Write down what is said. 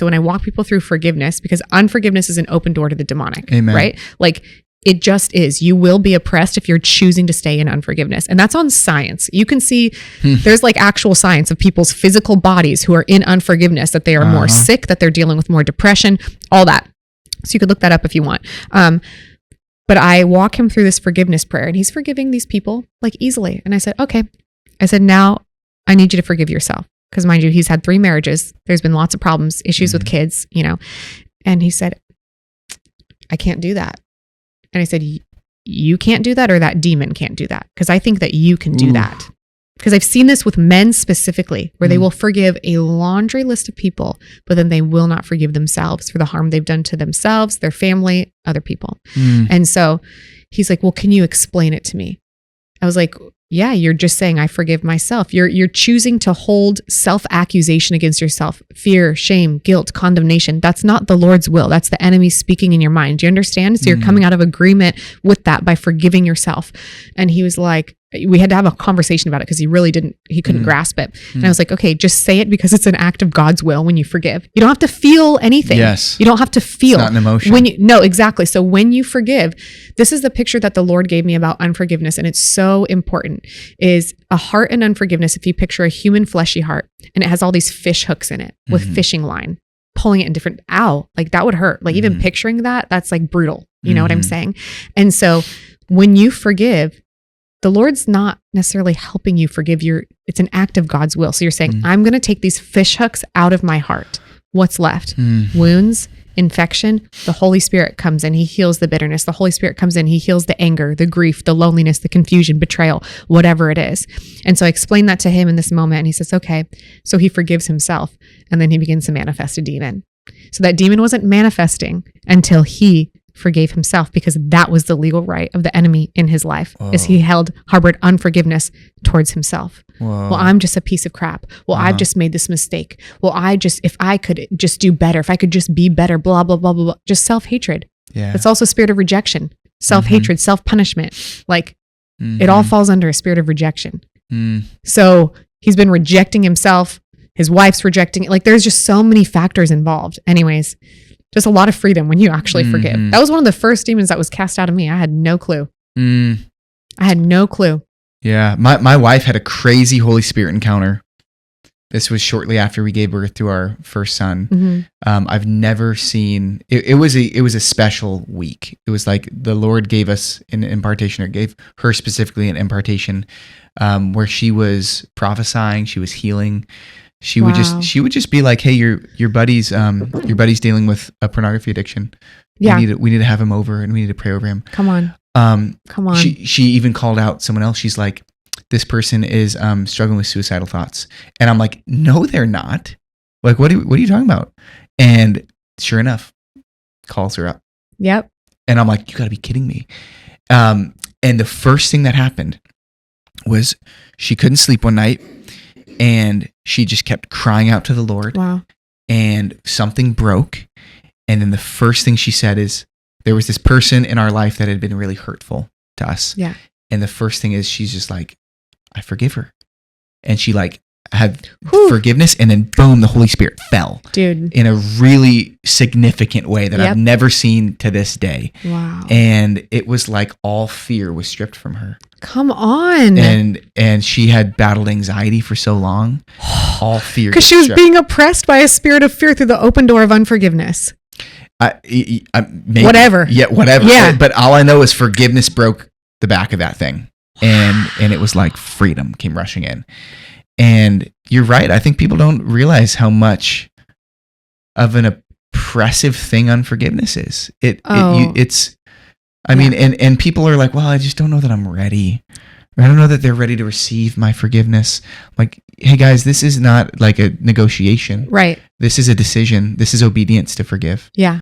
So when I walk people through forgiveness, because unforgiveness is an open door to the demonic, Amen. right? Like it just is. You will be oppressed if you're choosing to stay in unforgiveness. And that's on science. You can see there's like actual science of people's physical bodies who are in unforgiveness, that they are more sick, that they're dealing with more depression, all that. So you could look that up if you want. But I walk him through this forgiveness prayer, and he's forgiving these people like easily. And I said, okay. I said, now I need you to forgive yourself. Because mind you, he's had 3 marriages. There's been lots of problems, issues with kids, you know. And he said, I can't do that. And I said, you can't do that, or that demon can't do that? Because I think that you can do that. Because I've seen this with men specifically, where they will forgive a laundry list of people, but then they will not forgive themselves for the harm they've done to themselves, their family, other people. And so he's like, well, can you explain it to me? I was like, yeah, you're just saying I forgive myself. You're choosing to hold self-accusation against yourself, fear, shame, guilt, condemnation. That's not the Lord's will. That's the enemy speaking in your mind. Do you understand? So you're coming out of agreement with that by forgiving yourself. And he was like, we had to have a conversation about it because he couldn't grasp it. And I was like, okay, just say it, because it's an act of God's will when you forgive. You don't have to feel anything. Yes. You don't have to feel. It's not an emotion. No, exactly. So when you forgive, this is the picture that the Lord gave me about unforgiveness. And it's so important, is a heart in unforgiveness. If you picture a human fleshy heart, and it has all these fish hooks in it with fishing line, pulling it in different, like that would hurt. Like even picturing that's like brutal. You know what I'm saying? And so when you forgive, the Lord's not necessarily helping you forgive. It's an act of God's will. So you're saying, I'm going to take these fish hooks out of my heart. What's left? Wounds, infection. The Holy Spirit comes in. He heals the bitterness. The Holy Spirit comes in. He heals the anger, the grief, the loneliness, the confusion, betrayal, whatever it is. And so I explained that to him in this moment, and he says, okay. So he forgives himself, and then he begins to manifest a demon. So that demon wasn't manifesting until he forgave himself, because that was the legal right of the enemy in his life. Is he harbored unforgiveness towards himself. Well, I'm just a piece of crap. Well, I've just made this mistake. Well, if I could just do better, if I could just be better, blah, blah, blah, blah, blah. Just self-hatred. Yeah. It's also a spirit of rejection, self-hatred, self-punishment. Like it all falls under a spirit of rejection. So he's been rejecting himself. His wife's rejecting it. Like there's just so many factors involved. Anyways, just a lot of freedom when you actually forgive. That was one of the first demons that was cast out of me. I had no clue. I had no clue. Yeah. My wife had a crazy Holy Spirit encounter. This was shortly after we gave birth to our first son. I've never seen, it was a special week. It was like the Lord gave us an impartation, or gave her specifically an impartation, where she was prophesying, she was healing. She would just be like, hey, your buddy's dealing with a pornography addiction. Yeah. We need to have him over, and we need to pray over him. Come on. She even called out someone else. She's like, this person is struggling with suicidal thoughts. And I'm like, no, they're not. Like, what are you talking about? And sure enough, calls her up. Yep. And I'm like, you gotta be kidding me. And the first thing that happened was she couldn't sleep one night. And she just kept crying out to the Lord. Wow. And something broke. And then the first thing she said is, there was this person in our life that had been really hurtful to us. Yeah. And the first thing is, she's just like, I forgive her. And she like had forgiveness, and then boom, the Holy Spirit fell. Dude. In a really significant way that I've never seen to this day. Wow. And it was like all fear was stripped from her. Come on. And she had battled anxiety for so long. All fear. Because she was being oppressed by a spirit of fear through the open door of unforgiveness. Maybe, whatever. Yeah, whatever. Yeah. But all I know is forgiveness broke the back of that thing. And it was like freedom came rushing in. And you're right. I think people don't realize how much of an oppressive thing unforgiveness is. I mean, and people are like, well, I just don't know that I'm ready. I don't know that they're ready to receive my forgiveness. I'm like, hey guys, this is not like a negotiation. Right. This is a decision. This is obedience to forgive. Yeah.